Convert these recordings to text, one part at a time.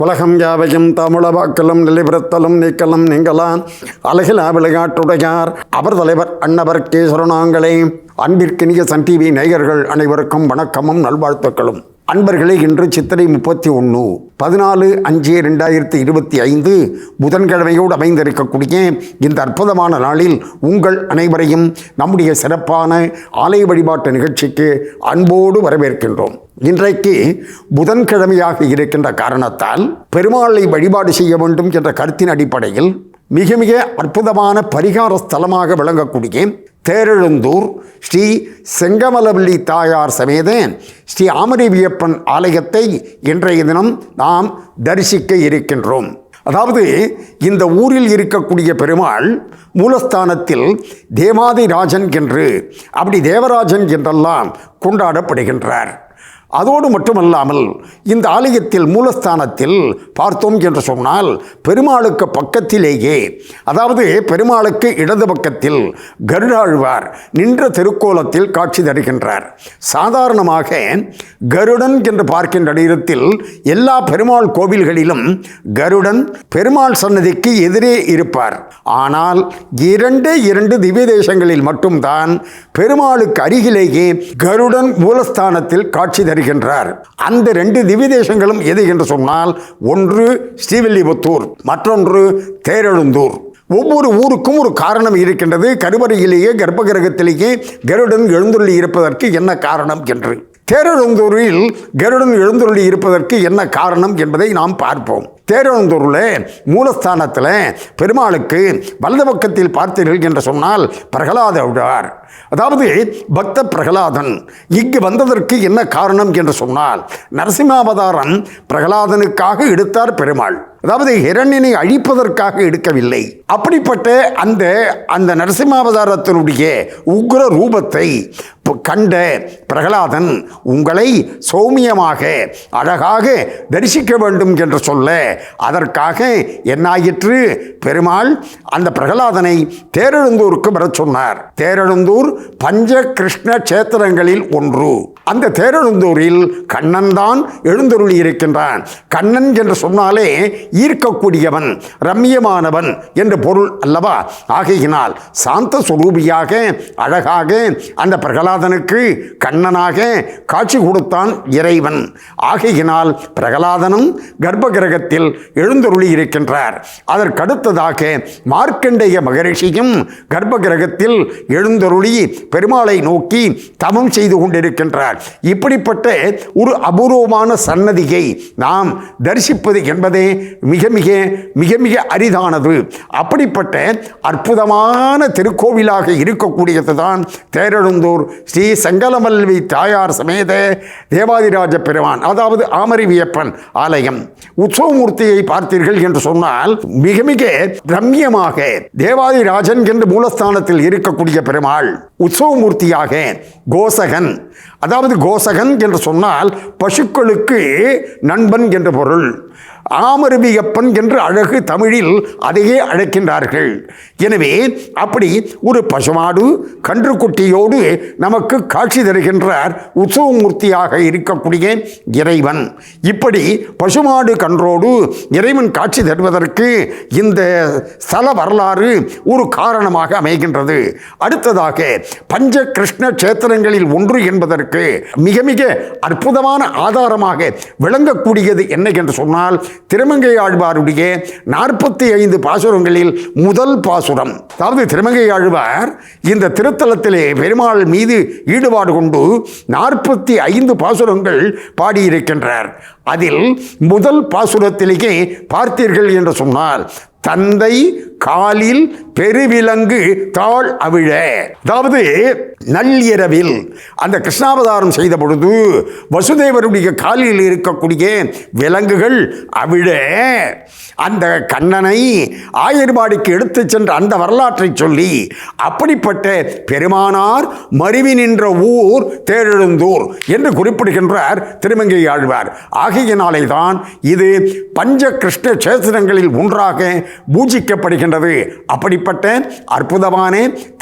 உலகம் யாவையும் தமிழவாக்கலும் நிலைபிறத்தலும் நீக்கலும் நீங்களான் அழகிலா விளையாட்டுடையார் அவர் தலைவர் அன்னவர் கேசரனாங்களே. அன்பிற்கினிய சன் டிவி நேயர்கள் அனைவருக்கும் வணக்கமும் நல்வாழ்த்துக்களும். அன்பர்களே, இன்று சித்திரை 31 14/5/2025 புதன்கிழமையோடு அமைந்திருக்கக்கூடிய இந்த அற்புதமான நாளில் உங்கள் அனைவரையும் நம்முடைய சிறப்பான ஆலய வழிபாட்டு நிகழ்ச்சிக்கு அன்போடு வரவேற்கின்றோம். இன்றைக்கு புதன்கிழமையாக இருக்கின்ற காரணத்தால் பெருமாளை வழிபாடு செய்ய வேண்டும் என்ற கருத்தின் அடிப்படையில் மிக மிக அற்புதமான பரிகார ஸ்தலமாக விளங்கக்கூடிய தேரெழுந்தூர் ஸ்ரீ செங்கமலவல்லி தாயார் சமேத ஸ்ரீ ஆமரிவியப்பன் ஆலயத்தை இன்றைய தினம் நாம் தரிசிக்க இருக்கின்றோம். அதாவது இந்த ஊரில் இருக்கக்கூடிய பெருமாள் மூலஸ்தானத்தில் தேவாதிராஜன் என்று, அப்படி தேவராஜன் என்றெல்லாம் கொண்டாடப்படுகின்றார். அதோடு மட்டுமல்லாமல் இந்த ஆலயத்தில் மூலஸ்தானத்தில் பார்த்தோம் என்று சொன்னால் பெருமாளுக்கு பக்கத்திலேயே, அதாவது பெருமாளுக்கு இடது பக்கத்தில் கருடாழ்வார் நின்ற திருக்கோலத்தில் காட்சி தருகின்றார். சாதாரணமாக கருடன் என்று பார்க்கின்ற இடத்தில் எல்லா பெருமாள் கோவில்களிலும் கருடன் பெருமாள் சன்னதிக்கு எதிரே இருப்பார். ஆனால் இரண்டு திவ்ய தேசங்களில் மட்டும்தான் பெருமாளுக்கு அருகிலேயே கருடன் மூலஸ்தானத்தில் காட்சி தருகின்றார். அந்த 2 திவ்ய தேசங்களும் எது என்று சொன்னால், ஒன்று ஸ்ரீவில்லிபுத்தூர், மற்றொன்று தேரெழுந்தூர். ஒவ்வொரு ஊருக்கும் ஒரு காரணம் இருக்கின்றது. கருவறையிலேயே கர்ப்பகிரகத்திலேயே கருடன் எழுந்துள்ளி இருப்பதற்கு என்ன காரணம் என்று. தேரெழுந்தூரில் கருடன் எழுந்துள்ளி இருப்பதற்கு என்ன காரணம் என்பதை நாம் பார்ப்போம். தேரெழுந்தூரில் மூலஸ்தானத்தில் பெருமாளுக்கு வலது பக்கத்தில் பார்த்தீர்கள் என்று சொன்னால் பிரகலாத விழார், அதாவது பக்த பிரகலாதன் இங்கு வந்ததற்கு என்ன காரணம் என்று சொன்னால், நரசிம்மாவதாரம் பிரகலாதனுக்காக எடுத்தார் பெருமாள். அதாவது ஹிரண்யனை அழிப்பதற்காக எடுக்கவில்லை. அப்படிப்பட்ட அந்த நரசிம்மாவதாரத்தினுடைய உக்ர ரூபத்தை கண்ட பிரகலாதன் உங்களை சௌமியமாக அழகாக தரிசிக்க வேண்டும் என்று சொல்ல, அதற்காக என்னாயிற்று, பெருமாள் அந்த பிரகலாதனை தேரெழுந்தூருக்கு வர சொன்னார். தேரெழுந்தூர் பஞ்ச கிருஷ்ண சேத்திரங்களில் ஒன்று. அந்த தேரெழுந்தூரில் கண்ணன் தான் எழுந்தருளி இருக்கின்றான். கண்ணன் என்று சொன்னாலே ஈர்க்கக்கூடியவன், ரம்மியமானவன் என்று பொருள் அல்லவா? ஆகையினால் சாந்த சுரூபியாக அழகாக அந்த பிரகலாதனுக்கு கண்ணனாக காட்சி கொடுத்தான் இறைவன். ஆகையினால் பிரகலாதனும் கர்ப்ப கிரகத்தில் எழுந்தருளி இருக்கின்றார். அதற்கடுத்ததாக மார்க்கண்டேய மகரிஷியும் கர்ப்ப கிரகத்தில் எழுந்தருளி பெருமாளை நோக்கி தவம் செய்து கொண்டிருக்கின்றார். இப்படிப்பட்ட ஒரு அபூர்வமான சன்னதியை நாம் தரிசிப்பது என்பதே மிக மிக மிக மிக அரிதானது. அப்படிப்பட்ட அற்புதமான திருக்கோவிலாக இருக்கக்கூடியது தான் தேரெழுந்தூர் ஸ்ரீ செங்கமலவல்லி தாயார் சமேத தேவாதிராஜ பெருமான், அதாவது ஆமரிவியப்பன் ஆலயம். உற்சவமூர்த்தியை பார்த்தீர்கள் என்று சொன்னால் மிக மிக ரம்யமாக தேவாதிராஜன் என்று மூலஸ்தானத்தில் இருக்கக்கூடிய பெருமாள் உற்சவமூர்த்தியாக கோசகன், அதாவது கோசகன் என்று சொன்னால் பசுக்களுக்கு நண்பன் என்று பொருள். ஆமரிவியப்பன் என்று அழகு தமிழில் அதையே அழைக்கின்றார்கள். எனவே அப்படி ஒரு பசுமாடு கன்றுக்குட்டியோடு நமக்கு காட்சி தருகின்றார் உற்சவமூர்த்தியாக இருக்கக்கூடிய இறைவன். இப்படி பசுமாடு கன்றோடு இறைவன் காட்சி தருவதற்கு இந்த ஸ்தல வரலாறு ஒரு காரணமாக அமைகின்றது. அடுத்ததாக பஞ்ச கிருஷ்ண சேத்திரங்களில் ஒன்று என்பதற்கு மிக மிக அற்புதமான ஆதாரமாக விளங்கக்கூடியது என்ன என்று சொன்னால், திருமங்கை ஆழ்வாருடைய 45 பாசுரங்களில் முதல் பாசுரம். அதாவது திருமங்கை ஆழ்வார் இந்த திருத்தலத்திலே பெருமாள் மீது ஈடுபாடு கொண்டு 45 பாசுரங்கள் பாடியிருக்கின்றார். அதில் முதல் பாசுரத்திலேயே பார்த்தீர்கள் என்று சொன்னால், தந்தை காலில் பெருவிலங்கு தாழ் அவிழ, அதாவது நள்ளிரவில் அந்த கிருஷ்ணாவதாரம் செய்த பொழுது வசுதேவருடைய காலில் இருக்கக்கூடிய விலங்குகள் அவிழ அந்த கண்ணனை ஆயர்பாடிக்கு எடுத்து சென்ற அந்த வரலாற்றை சொல்லி, அப்படிப்பட்ட பெருமானார் மருவி நின்ற ஊர் தேரெழுந்தூர் என்று குறிப்பிடுகின்றார் திருமங்கை ஆழ்வார். ஆகையினாலே தான் இது பஞ்ச கிருஷ்ண சேத்திரங்களில் ஒன்றாக பூஜிக்கப்படுகின்றது. அப்படிப்பட்ட அற்புதமான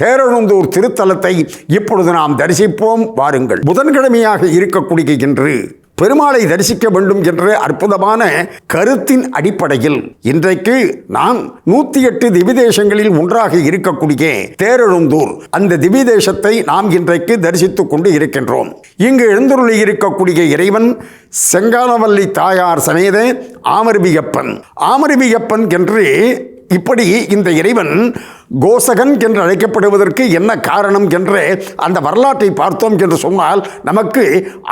தேரெழுந்தூர் திருத்தலத்தை இப்பொழுது நாம் தரிசிப்போம் வாருங்கள். புதன்கிழமையாக இருக்கக்கூடிய இன்று பெருமாளை தரிசிக்க வேண்டும் என்ற அற்புதமான கருத்தின் அடிப்படையில் இன்றைக்கு நாம் 108 திவ்யதேசங்களில் ஒன்றாக இருக்கக்கூடிய தேரெழுந்தூர் அந்த திவ்யதேசத்தை நாம் இன்றைக்கு தரிசித்துக் கொண்டு இருக்கின்றோம். இங்கு எழுந்தருளி இருக்கக்கூடிய இறைவன் செங்காலவல்லி தாயார் சமேத ஆமருவியப்பன். ஆமருவியப்பன் என்று இப்படி இந்த இறைவன் கோசகன் என்று அழைக்கப்படுவதற்கு என்ன காரணம் என்று அந்த வரலாற்றை பார்த்தோம் என்று சொன்னால் நமக்கு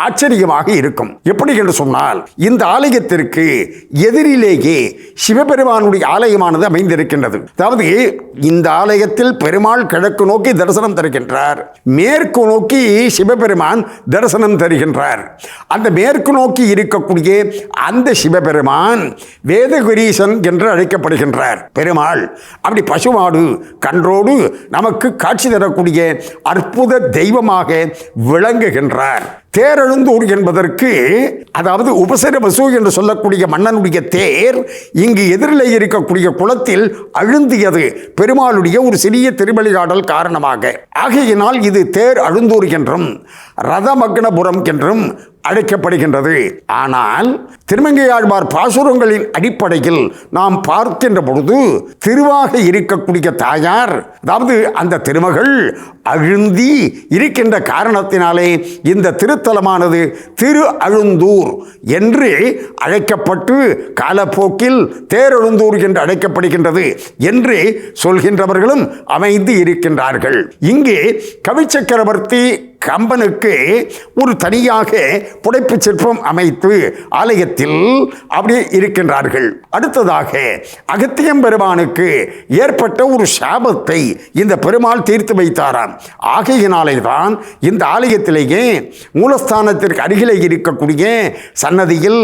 ஆச்சரியமாக இருக்கும். எப்படி என்று சொன்னால் இந்த ஆலயத்திற்கு எதிரிலேயே சிவபெருமானுடைய ஆலயமானது அமைந்திருக்கின்றது. அதாவது இந்த ஆலயத்தில் பெருமாள் கிழக்கு நோக்கி தரிசனம் தருகின்றார், மேற்கு நோக்கி சிவபெருமான் தரிசனம் தருகின்றார். அந்த மேற்கு நோக்கி இருக்கக்கூடிய அந்த சிவபெருமான் வேதகிரீசன் என்று அழைக்கப்படுகின்றார். பெருமாள் அப்படி பசுமாடு கன்றோடு நமக்கு காட்சி தரக்கூடிய அற்புத தெய்வமாக விளங்குகின்றார். தேரெழுந்தூர் என்பதற்கு அதாவது உபசரவசு என்று சொல்லக்கூடிய மன்னனுடைய தேர் இங்கு எதிரிலே இருக்கக்கூடிய குளத்தில் அழுந்தியது பெருமாளுடைய ஒரு சிறிய திருவழிகாடல் காரணமாக. ஆகையினால் இது தேர் அழுந்தூர் என்றும் ரதமக்னபுரம் என்றும் அழைக்கப்படுகின்றது. ஆனால் திருமங்கையாழ்வார் பாசுரங்களின் அடிப்படையில் நாம் பார்க்கின்ற பொழுது திருவாக இருக்கக்கூடிய தாயார், அதாவது அந்த திருமகள் அழுந்தி இருக்கின்ற காரணத்தினாலே இந்த திருத்தலமானது திரு அழுந்தூர் என்று அழைக்கப்பட்டு காலப்போக்கில் தேரெழுந்தூர் என்று அழைக்கப்படுகின்றது என்று சொல்கின்றவர்களும் அமைந்து இருக்கின்றார்கள். இங்கே கவிச்சக்கரவர்த்தி கம்பனுக்கு ஒரு தனியாக புடைப்பு சிற்பம் அமைத்து ஆலயத்தில் அப்படியே இருக்கின்றார்கள். அடுத்ததாக அகத்தியம் பெருமானுக்கு ஏற்பட்ட ஒரு சாபத்தை இந்த பெருமாள் தீர்த்து வைத்தாராம். ஆகையினாலே தான் இந்த ஆலயத்திலேயே மூலஸ்தானத்திற்கு அருகிலே இருக்கக்கூடிய சன்னதியில்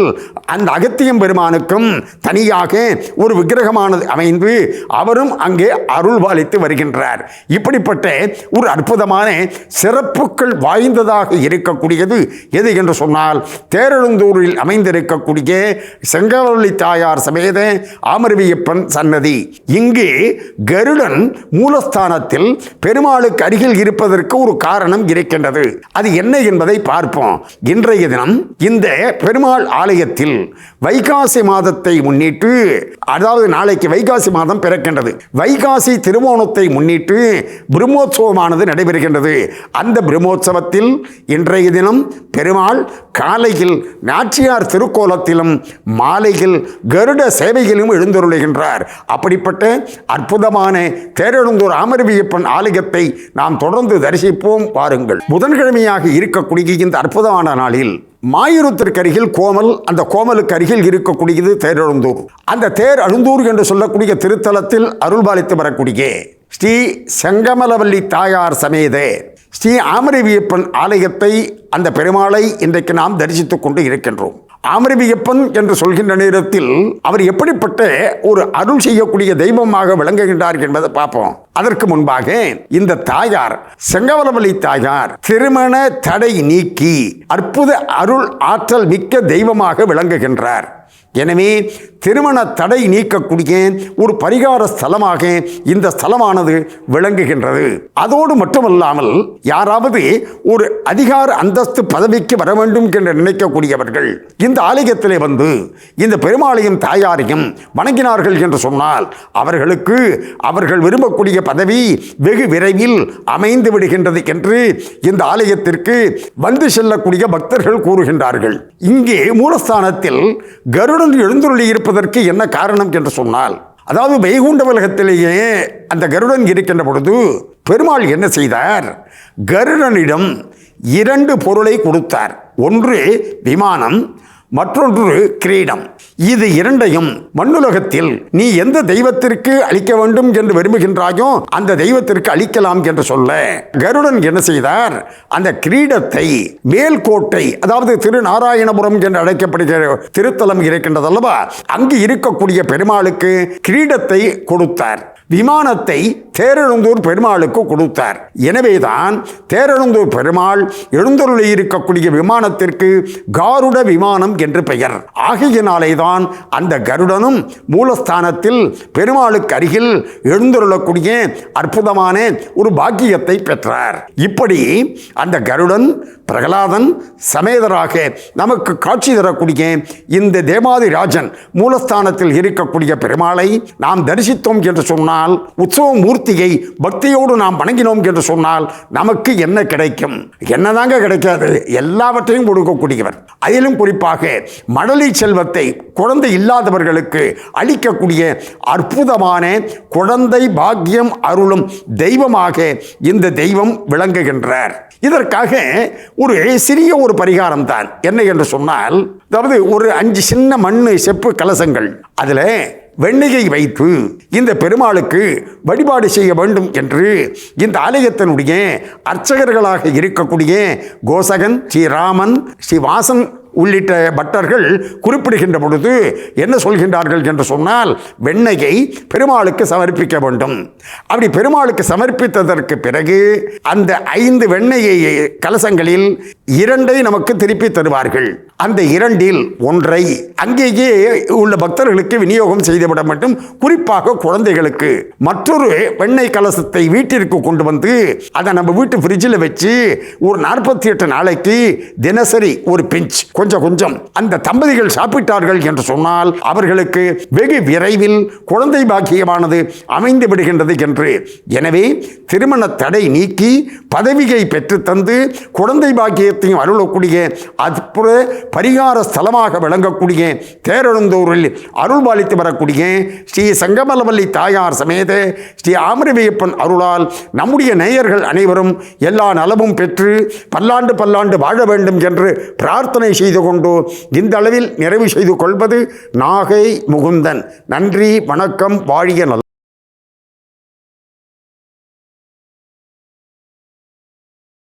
அந்த அகத்தியம் பெருமானுக்கும் தனியாக ஒரு விக்கிரகமானது அமைந்து அவரும் அங்கே அருள் பாலித்து வருகின்றார். இப்படிப்பட்ட ஒரு அற்புதமான சிறப்புகள் வாய்ந்ததாக இருக்கக்கூடியது எது என்று சொன்னால் தேரெழுந்தூரில் அமைந்திருக்கக்கூடிய செங்காலவல்லி தாயார் சமேத ஆமருவியப்பன் சன்னதி. இங்கு கருடன் மூலஸ்தானத்தில் பெருமாளுக்கு அருகில் இருப்பதற்கு ஒரு காரணம் இருக்கின்றது. அது என்ன என்பதை பார்ப்போம். இன்றைய தினம் இந்த பெருமாள் ஆலயத்தில் வைகாசி மாதத்தை முன்னிட்டு, அதாவது நாளைக்கு வைகாசி மாதம் பிறக்கின்றது, வைகாசி திருவோணத்தை முன்னிட்டு பிரம்மோற்சவமானது நடைபெறுகின்றது. அந்த பிரம்மோற்சவத்தில் இன்றைய தினம் பெருமாள் காலையில் நாச்சியார் திருக்கோலத்திலும் மாலையில் கருட சேவையிலும் எழுந்தருளுகின்றார். அப்படிப்பட்ட அற்புதமான தேரெழுந்தூர் ஆமருவியப்பன் ஆலயத்தை நாம் தொடர்ந்து தரிசிப்போம் வாருங்கள். புதன்கிழமையாக இருக்கக்கூடிய இந்த அற்புதமான நாளில் மாயூரத்திற்கு அருகில் கோமல், அந்த கோமலுக்கு அருகில் இருக்கக்கூடியது தேரெழுந்தூர். அந்த தேர் அழுந்தூர் என்று சொல்லக்கூடிய திருத்தலத்தில் அருள்பாலித்து வரக்கூடிய ஸ்ரீ செங்கமலவல்லி தாயார் சமேத ஸ்ரீ ஆமருவியப்பன் ஆலயத்தை, அந்த பெருமாளை இன்றைக்கு நாம் தரிசித்துக் கொண்டு இருக்கின்றோம். ஆமருவியப்பன் என்று சொல்கின்ற நேரத்தில் அவர் எப்படிப்பட்ட ஒரு அருள் செய்யக்கூடிய தெய்வமாக விளங்குகின்றார் என்பதை பார்ப்போம். அதற்கு முன்பாக இந்த தாயார் செங்கமலவல்லி தாயார் திருமண தடை நீக்கி அற்புத அருள் ஆற்றல் மிக்க தெய்வமாக விளங்குகின்றார். எனவே திருமண தடை நீக்கக்கூடிய ஒரு பரிகார ஸ்தலமாக இந்த ஸ்தலமானது விளங்குகின்றது. அதோடு மட்டுமல்லாமல் யாராவது ஒரு அதிகார அந்தஸ்து பதவிக்கு வர வேண்டும் என்று நினைக்கக்கூடியவர்கள் இந்த ஆலயத்திலே வந்து இந்த பெருமாளையும் தாயாரையும் வணங்கினார்கள் என்று சொன்னால் அவர்களுக்கு அவர்கள் விரும்பக்கூடிய பதவி வெகு விரைவில் அமைந்து விடுகின்றது என்று இந்த ஆலயத்திற்கு வந்து செல்லக்கூடிய பக்தர்கள் கூறுகின்றார்கள். இங்கே மூலஸ்தானத்தில் கருடன் எழுந்துள்ளி இருப்பதற்கு என்ன காரணம் என்று சொன்னால், அதாவது வைகுண்ட உலகத்திலேயே அந்த கருடன் இருக்கின்ற பொழுது பெருமாள் என்ன செய்தார், கருடனிடம் 2 பொருளை கொடுத்தார். ஒன்று விமானம், மற்றொன்று கிரீடம். இது இரண்டையும் மண்ணுலகத்தில் நீ எந்த தெய்வத்திற்கு அளிக்க வேண்டும் என்று விரும்புகின்றாயோ அந்த தெய்வத்திற்கு அளிக்கலாம் என்று சொல்ல கருடன் என்ன செய்தார், அந்த கிரீடத்தை மேல்கோட்டை, அதாவது திருநாராயணபுரம் என்று அழைக்கப்படுகிற திருத்தலம் இருக்கின்றது அல்லவா, அங்கு இருக்கக்கூடிய பெருமாளுக்கு கிரீடத்தை கொடுத்தார். விமானத்தை தேரெழுந்தூர் பெருமாளுக்கு கொடுத்தார். எனவேதான் தேரெழுந்தூர் பெருமாள் எழுந்தருளி இருக்கக்கூடிய விமானத்திற்கு காருட விமானம் என்று பெயர். ஆகையினாலேதான் அந்த கருடனும் மூலஸ்தானத்தில் பெருமாளுக்கு அருகில் எழுந்தருளக்கூடிய அற்புதமான ஒரு பாக்கியத்தை பெற்றார். இப்படி அந்த கருடன் பிரகலாதன் சமேதராக நமக்கு காட்சி தரக்கூடிய இந்த தேவாதிராஜன் மூலஸ்தானத்தில் இருக்கக்கூடிய பெருமாளை நாம் தரிசித்தோம் என்று சொன்னால், உற்சவ மூர்த்தியை பக்தியோடு நாம் வணங்கினோம் என்று சொன்னால் நமக்கு என்ன கிடைக்கும்? என்னதாங்க கிடைக்காது? எல்லாவற்றையும் கொடுக்கக்கூடியவர். அதிலும் குறிப்பாக மழலை செல்வத்தை குழந்தை இல்லாதவர்களுக்கு அளிக்கக்கூடிய அற்புதமான குழந்தை பாக்கியம் அருளும் தெய்வமாக இந்த தெய்வம் விளங்குகின்றார். இதற்காக ஒரு சிறிய ஒரு பரிகாரம் தான். என்ன என்று சொன்னால், அதாவது ஒரு 5 சின்ன மண்ணு செப்பு கலசங்கள், அதில் வெண்ணெயை வைத்து இந்த பெருமாளுக்கு வழிபாடு செய்ய வேண்டும் என்று இந்த ஆலயத்தினுடைய அர்ச்சகர்களாக இருக்கக்கூடிய கோசகன், ஸ்ரீராமன், ஸ்ரீவாசன் உள்ளிட்ட பட்டர்கள் குறிப்பிடுகின்ற பொழுது என்ன சொல்கின்றார்கள் என்று சொன்னால், வெண்ணெயை பெருமாளுக்கு சமர்ப்பிக்க வேண்டும். அப்படி பெருமாளுக்கு சமர்ப்பித்ததற்கு பிறகு அந்த 5 வெண்ணெயை கலசங்களில் 2 நமக்கு திருப்பி தருவார்கள். அந்த 2இல் 1 அங்கேயே உள்ள பக்தர்களுக்கு விநியோகம் செய்துவிட வேண்டும். குறிப்பாக குழந்தைகளுக்கு மற்றொரு வெண்ணெய் கலசத்தை வீட்டிற்கு கொண்டு வந்து அதை நம்ம வீட்டு ஃப்ரிட்ஜில் வச்சு ஒரு 48 நாளைக்கு தினசரி ஒரு பிஞ்ச் கொஞ்சம் கொஞ்சம் அந்த தம்பதிகள் சாப்பிட்டார்கள் என்று சொன்னால் அவர்களுக்கு வெகு விரைவில் குழந்தை பாக்கியமானது அமைந்து விடுகின்றது என்று. எனவே திருமண தடை நீக்கி பதவியை பெற்று தந்து குழந்தை பாக்கியத்தையும் அருளக்கூடிய அற்புத பரிகார ஸ்தலமாக விளங்கக்கூடிய தேரெழுந்தூரில் அருள்பாலித்து வரக்கூடிய ஸ்ரீ சங்கமலவல்லி தாயார் சமேத ஸ்ரீ ஆமரவியப்பன் அருளால் நம்முடைய நேயர்கள் அனைவரும் எல்லா நலமும் பெற்று பல்லாண்டு பல்லாண்டு வாழ வேண்டும் என்று பிரார்த்தனை செய்து கொண்டு இந்த அளவில் நிறைவு செய்து கொள்வது நாகை முகுந்தன். நன்றி, வணக்கம், வாழிய நலம்.